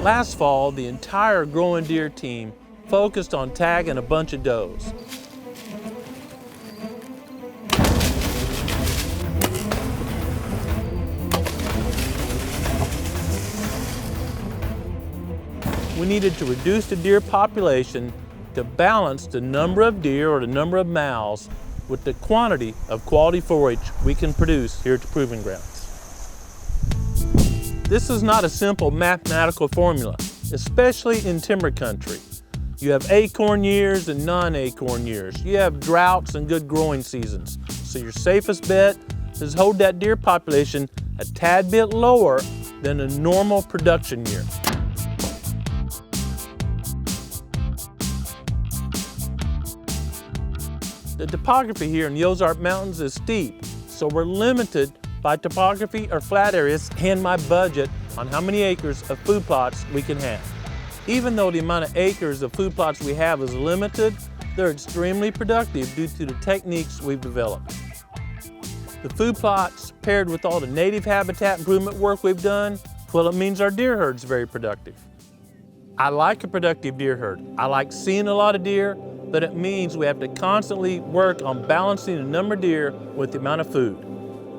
Last fall, the entire Growing Deer team focused on tagging a bunch of does. We needed to reduce the deer population to balance the number of deer or the number of mouths with the quantity of quality forage we can produce here at the Proving Grounds. This is not a simple mathematical formula, especially in timber country. You have acorn years and non-acorn years. You have droughts and good growing seasons. So your safest bet is hold that deer population a tad bit lower than a normal production year. The topography here in the Ozark Mountains is steep, so we're limited by topography or flat areas and my budget on how many acres of food plots we can have. Even though the amount of acres of food plots we have is limited, they're extremely productive due to the techniques we've developed. The food plots paired with all the native habitat improvement work we've done, well, it means our deer herd's very productive. I like a productive deer herd. I like seeing a lot of deer, but it means we have to constantly work on balancing the number of deer with the amount of food.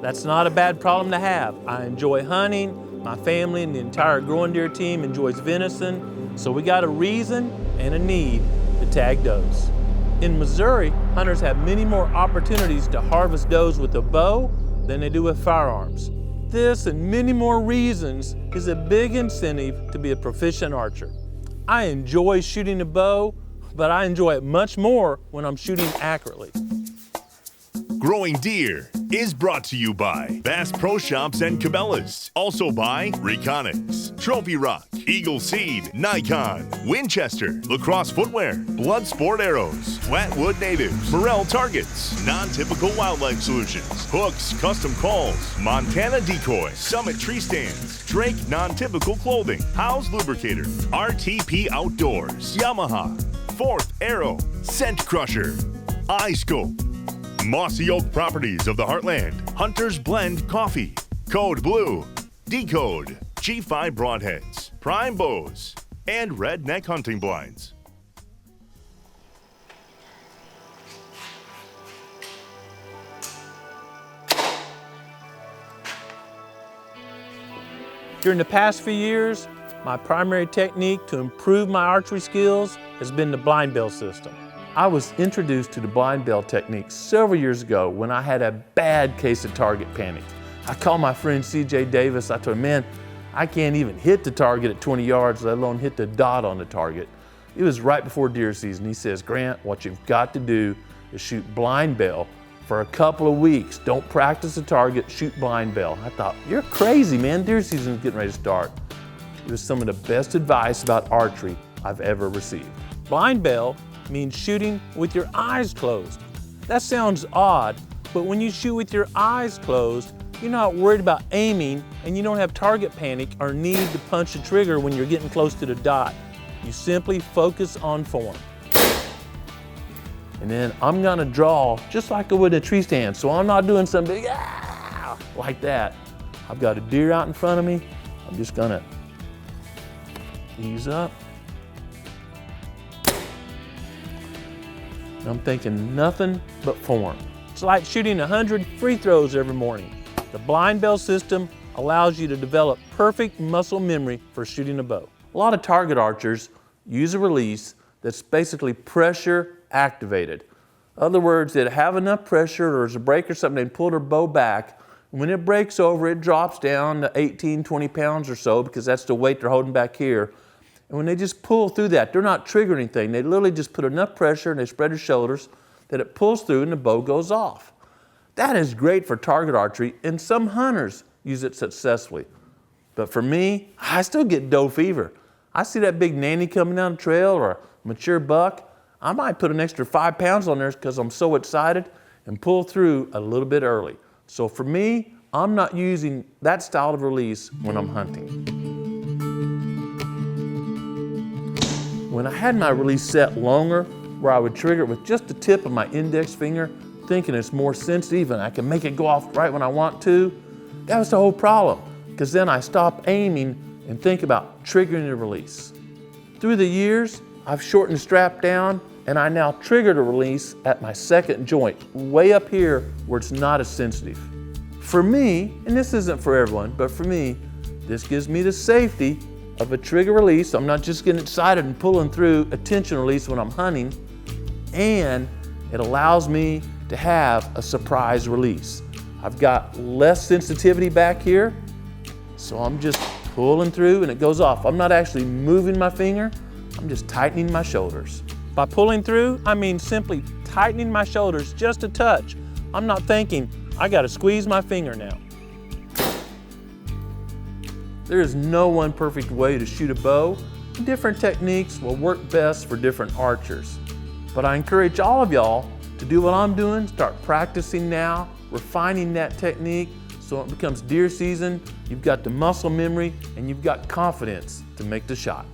That's not a bad problem to have. I enjoy hunting. My family and the entire Growing Deer team enjoys venison, so we got a reason and a need to tag does. In Missouri, hunters have many more opportunities to harvest does with a bow than they do with firearms. This and many more reasons is a big incentive to be a proficient archer. I enjoy shooting a bow, but I enjoy it much more when I'm shooting accurately. Growing Deer is brought to you by Bass Pro Shops and Cabela's. Also by Reconyx, Trophy Rock, Eagle Seed, Nikon, Winchester, Lacrosse Footwear, Blood Sport Arrows, Flatwood Natives, Morel Targets, Non-Typical Wildlife Solutions, Hooks Custom Calls, Montana Decoy, Summit Tree Stands, Drake Non-Typical Clothing, House Lubricator, RTP Outdoors, Yamaha, Fourth Arrow, Scent Crusher, iScope, Mossy Oak Properties of the Heartland, Hunter's Blend Coffee, Code Blue, Decode, G5 Broadheads, Prime Bows, and Redneck Hunting Blinds. During the past few years, my primary technique to improve my archery skills has been the blind bell system. I was introduced to the blind bell technique several years ago when I had a bad case of target panic. I called my friend CJ Davis. I told him, man, I can't even hit the target at 20 yards, let alone hit the dot on the target. It was right before deer season. He says, Grant, what you've got to do is shoot blind bell for a couple of weeks. Don't practice the target, shoot blind bell. I thought, you're crazy, man. Deer season is getting ready to start. It was some of the best advice about archery I've ever received. Blind bell means shooting with your eyes closed. That sounds odd, but when you shoot with your eyes closed, you're not worried about aiming and you don't have target panic or need to punch the trigger when you're getting close to the dot. You simply focus on form. And then I'm gonna draw just like I would a tree stand, so I'm not doing something big, like that. I've got a deer out in front of me. I'm just gonna ease up. I'm thinking nothing but form. It's like shooting 100 free throws every morning. The blind bell system allows you to develop perfect muscle memory for shooting a bow. A lot of target archers use a release that's basically pressure activated. In other words, they have enough pressure or there's a break or something, they pull their bow back. When it breaks over, it drops down to 18, 20 pounds or so because that's the weight they're holding back here. And when they just pull through that, they're not triggering anything. They literally just put enough pressure and they spread their shoulders that it pulls through and the bow goes off. That is great for target archery, and some hunters use it successfully. But for me, I still get doe fever. I see that big nanny coming down the trail or a mature buck, I might put an extra 5 pounds on there because I'm so excited and pull through a little bit early. So for me, I'm not using that style of release when I'm hunting. When I had my release set longer, where I would trigger it with just the tip of my index finger, thinking it's more sensitive and I can make it go off right when I want to, that was the whole problem. Because then I stopped aiming and think about triggering the release. Through the years, I've shortened the strap down, and I now trigger the release at my second joint, way up here where it's not as sensitive. For me, and this isn't for everyone, but for me, this gives me the safety of a trigger release. I'm not just getting excited and pulling through a tension release when I'm hunting, and it allows me to have a surprise release. I've got less sensitivity back here, so I'm just pulling through and it goes off. I'm not actually moving my finger, I'm just tightening my shoulders. By pulling through, I mean simply tightening my shoulders just a touch. I'm not thinking, I gotta squeeze my finger now. There is no one perfect way to shoot a bow. Different techniques will work best for different archers. But I encourage all of y'all to do what I'm doing, start practicing now, refining that technique so when it becomes deer season, you've got the muscle memory and you've got confidence to make the shot.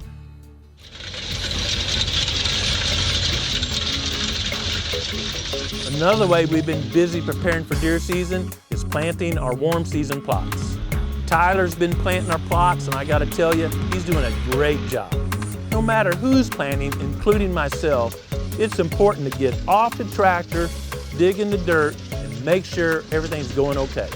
Another way we've been busy preparing for deer season is planting our warm season plots. Tyler's been planting our plots, and I gotta tell you, he's doing a great job. No matter who's planting, including myself, it's important to get off the tractor, dig in the dirt, and make sure everything's going okay.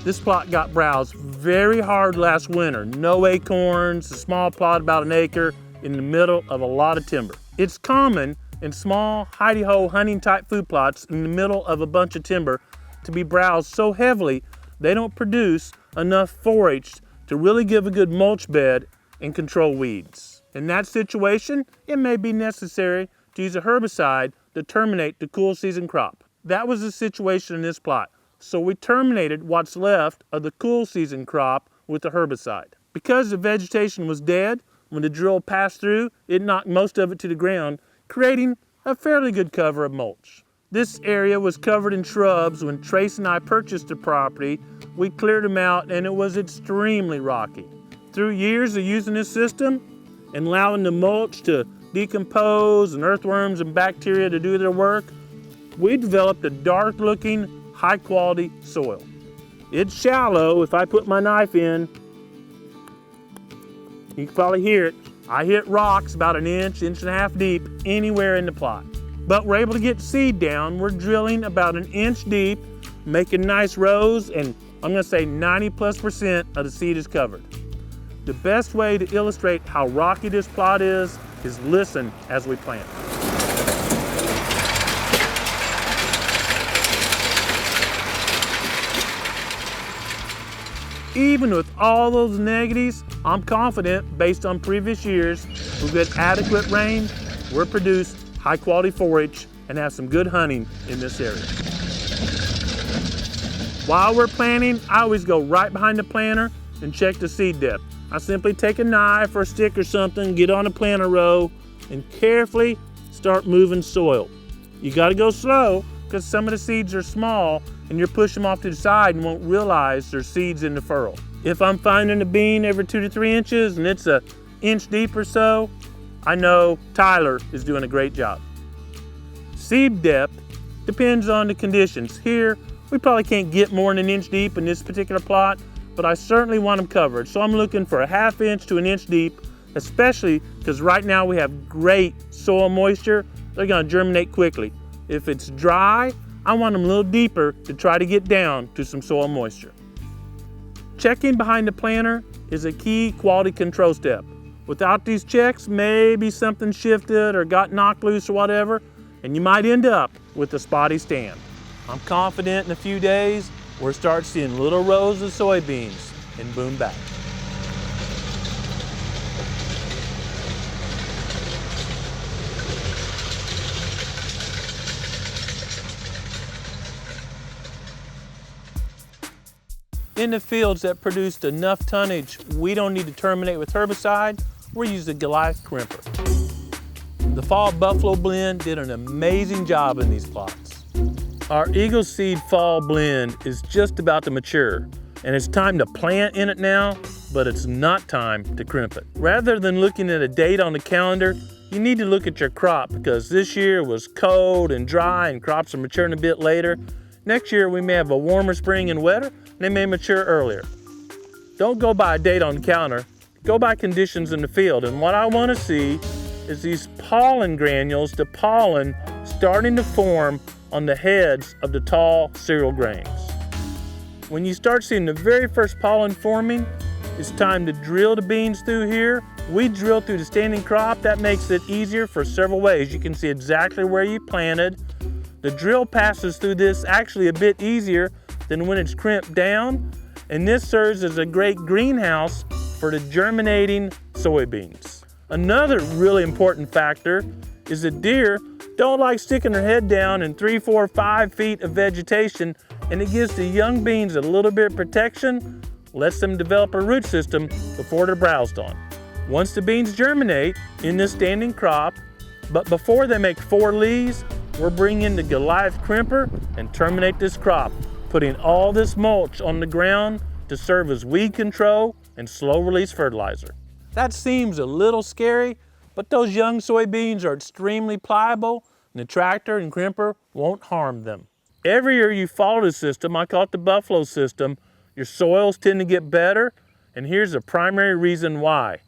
This plot got browsed very hard last winter. No acorns, a small plot about an acre in the middle of a lot of timber. It's common in small, hidey-ho hunting type food plots in the middle of a bunch of timber to be browsed so heavily they don't produce enough forage to really give a good mulch bed and control weeds. In that situation, it may be necessary to use a herbicide to terminate the cool season crop. That was the situation in this plot, so we terminated what's left of the cool season crop with a herbicide. Because the vegetation was dead, when the drill passed through, it knocked most of it to the ground, creating a fairly good cover of mulch. This area was covered in shrubs. When Trace and I purchased the property, we cleared them out and it was extremely rocky. Through years of using this system and allowing the mulch to decompose and earthworms and bacteria to do their work, we developed a dark looking, high quality soil. It's shallow. If I put my knife in, you can probably hear it. I hit rocks about an inch, inch and a half deep anywhere in the plot. But we're able to get seed down. We're drilling about an inch deep, making nice rows, and I'm gonna say 90+% of the seed is covered. The best way to illustrate how rocky this plot is listen as we plant. Even with all those negatives, I'm confident, based on previous years, we'll get adequate rain, we'll produce high quality forage, and have some good hunting in this area. While we're planting, I always go right behind the planter and check the seed depth. I simply take a knife or a stick or something, get on a planter row, and carefully start moving soil. You gotta go slow, because some of the seeds are small and you're pushing them off to the side and won't realize there's seeds in the furrow. If I'm finding a bean every 2 to 3 inches and it's an inch deep or so, I know Tyler is doing a great job. Seed depth depends on the conditions. Here, we probably can't get more than an inch deep in this particular plot, but I certainly want them covered. So I'm looking for a ½ inch to an inch deep, especially because right now we have great soil moisture. They're gonna germinate quickly. If it's dry, I want them a little deeper to try to get down to some soil moisture. Checking behind the planter is a key quality control step. Without these checks, maybe something shifted or got knocked loose or whatever, and you might end up with a spotty stand. I'm confident in a few days, we'll start seeing little rows of soybeans in boom back. In the fields that produced enough tonnage we don't need to terminate with herbicide, we're using Goliath Crimper. The Fall Buffalo blend did an amazing job in these plots. Our Eagle Seed Fall blend is just about to mature, and it's time to plant in it now, but it's not time to crimp it. Rather than looking at a date on the calendar, you need to look at your crop, because this year was cold and dry and crops are maturing a bit later. Next year we may have a warmer spring and wetter, and they may mature earlier. Don't go by a date on the counter, go by conditions in the field. And what I want to see is these pollen granules, the pollen starting to form on the heads of the tall cereal grains. When you start seeing the very first pollen forming, it's time to drill the beans through here. We drill through the standing crop. That makes it easier for several ways. You can see exactly where you planted. The drill passes through this actually a bit easier than when it's crimped down, and this serves as a great greenhouse for the germinating soybeans. Another really important factor is that deer don't like sticking their head down in 3, 4, 5 feet of vegetation, and it gives the young beans a little bit of protection, lets them develop a root system before they're browsed on. Once the beans germinate in this standing crop, but before they make 4 leaves, we're bringing in the Goliath crimper and terminate this crop, putting all this mulch on the ground to serve as weed control and slow release fertilizer. That seems a little scary, but those young soybeans are extremely pliable and the tractor and crimper won't harm them. Every year you follow this system, I call it the buffalo system, your soils tend to get better, and here's the primary reason why.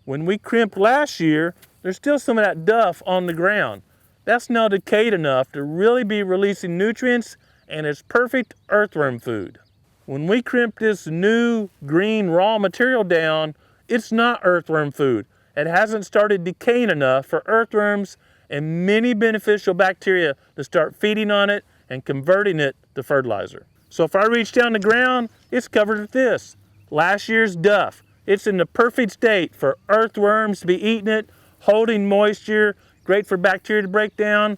When we crimped last year, there's still some of that duff on the ground. That's now decayed enough to really be releasing nutrients, and it's perfect earthworm food. When we crimp this new green raw material down, it's not earthworm food. It hasn't started decaying enough for earthworms and many beneficial bacteria to start feeding on it and converting it to fertilizer. So if I reach down the ground, it's covered with this, last year's duff. It's in the perfect state for earthworms to be eating it, holding moisture, great for bacteria to break down.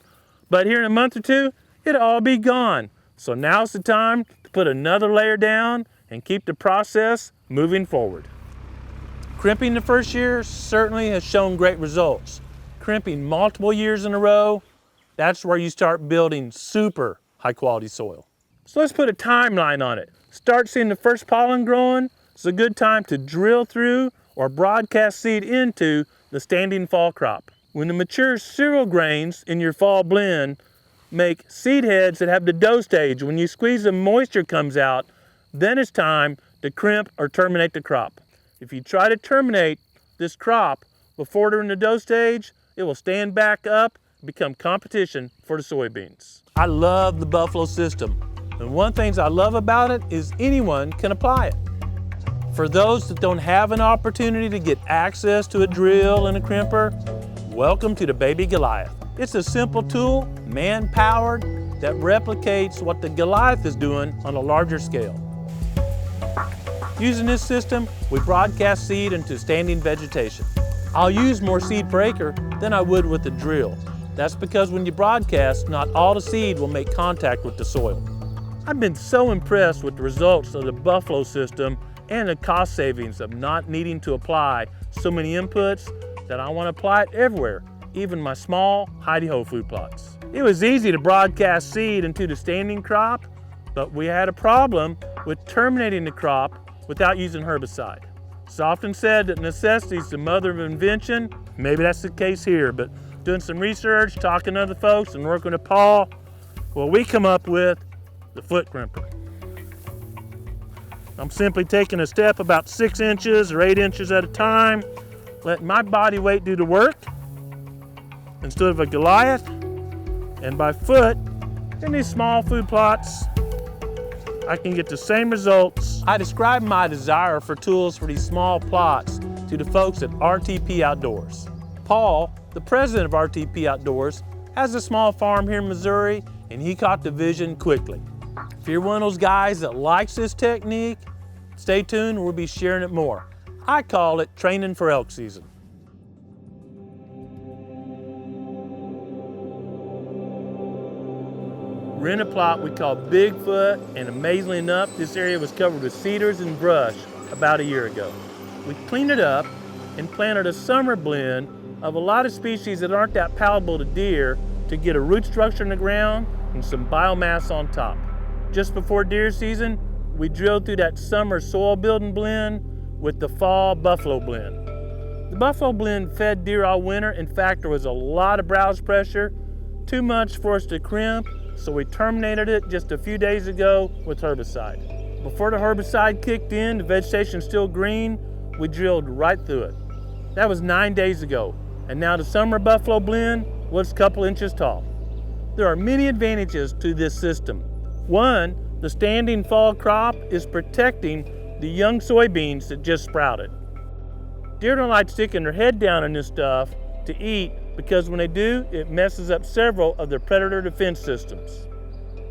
But here in a month or two, it'll all be gone. So now's the time to put another layer down and keep the process moving forward. Crimping the first year certainly has shown great results. Crimping multiple years in a row, that's where you start building super high quality soil. So let's put a timeline on it. Start seeing the first pollen growing. It's a good time to drill through or broadcast seed into the standing fall crop. When the mature cereal grains in your fall blend make seed heads that have the dough stage, when you squeeze them, moisture comes out, then it's time to crimp or terminate the crop. If you try to terminate this crop before they're in the dough stage, it will stand back up and become competition for the soybeans. I love the buffalo system, and one of the things I love about it is anyone can apply it. For those that don't have an opportunity to get access to a drill and a crimper, welcome to the Baby Goliath. It's a simple tool, man-powered, that replicates what the Goliath is doing on a larger scale. Using this system, we broadcast seed into standing vegetation. I'll use more seed per acre than I would with a drill. That's because when you broadcast, not all the seed will make contact with the soil. I've been so impressed with the results of the buffalo system and the cost savings of not needing to apply so many inputs that I want to apply it everywhere, even my small hidey-ho food plots. It was easy to broadcast seed into the standing crop, but we had a problem with terminating the crop without using herbicide. It's often said that necessity is the mother of invention. Maybe that's the case here, but doing some research, talking to other folks, and working with Paul, well, we come up with the Foot Crimper. I'm simply taking a step about 6 inches or 8 inches at a time, letting my body weight do the work instead of a Goliath, and by foot, in these small food plots, I can get the same results. I describe my desire for tools for these small plots to the folks at RTP Outdoors. Paul, the president of RTP Outdoors, has a small farm here in Missouri, and he caught the vision quickly. If you're one of those guys that likes this technique, stay tuned, we'll be sharing it more. I call it training for elk season. We're in a plot we call Bigfoot, and amazingly enough, this area was covered with cedars and brush about a year ago. We cleaned it up and planted a summer blend of a lot of species that aren't that palatable to deer to get a root structure in the ground and some biomass on top. Just before deer season, we drilled through that summer soil building blend with the fall buffalo blend. The buffalo blend fed deer all winter. In fact, there was a lot of browse pressure, too much for us to crimp, so we terminated it just a few days ago with herbicide. Before the herbicide kicked in, the vegetation's still green, we drilled right through it. That was 9 days ago, and now the summer buffalo blend was a couple inches tall. There are many advantages to this system. One, the standing fall crop is protecting the young soybeans that just sprouted. Deer don't like sticking their head down in this stuff to eat because when they do, it messes up several of their predator defense systems.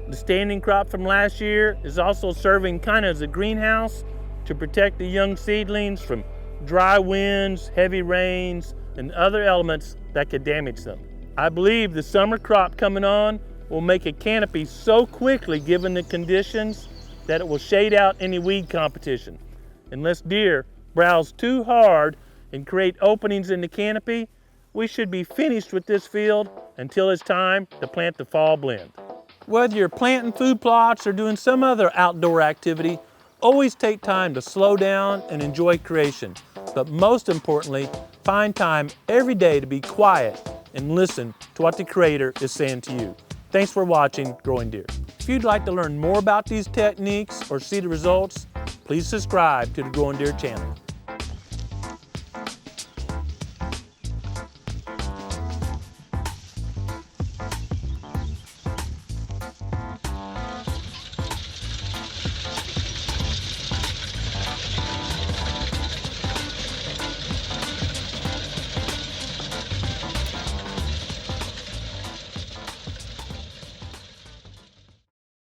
The standing crop from last year is also serving kind of as a greenhouse to protect the young seedlings from dry winds, heavy rains, and other elements that could damage them. I believe the summer crop coming on will make a canopy so quickly given the conditions that it will shade out any weed competition. Unless deer browse too hard and create openings in the canopy, we should be finished with this field until it's time to plant the fall blend. Whether you're planting food plots or doing some other outdoor activity, always take time to slow down and enjoy creation. But most importantly, find time every day to be quiet and listen to what the Creator is saying to you. Thanks for watching Growing Deer. If you'd like to learn more about these techniques or see the results, please subscribe to the Growing Deer channel.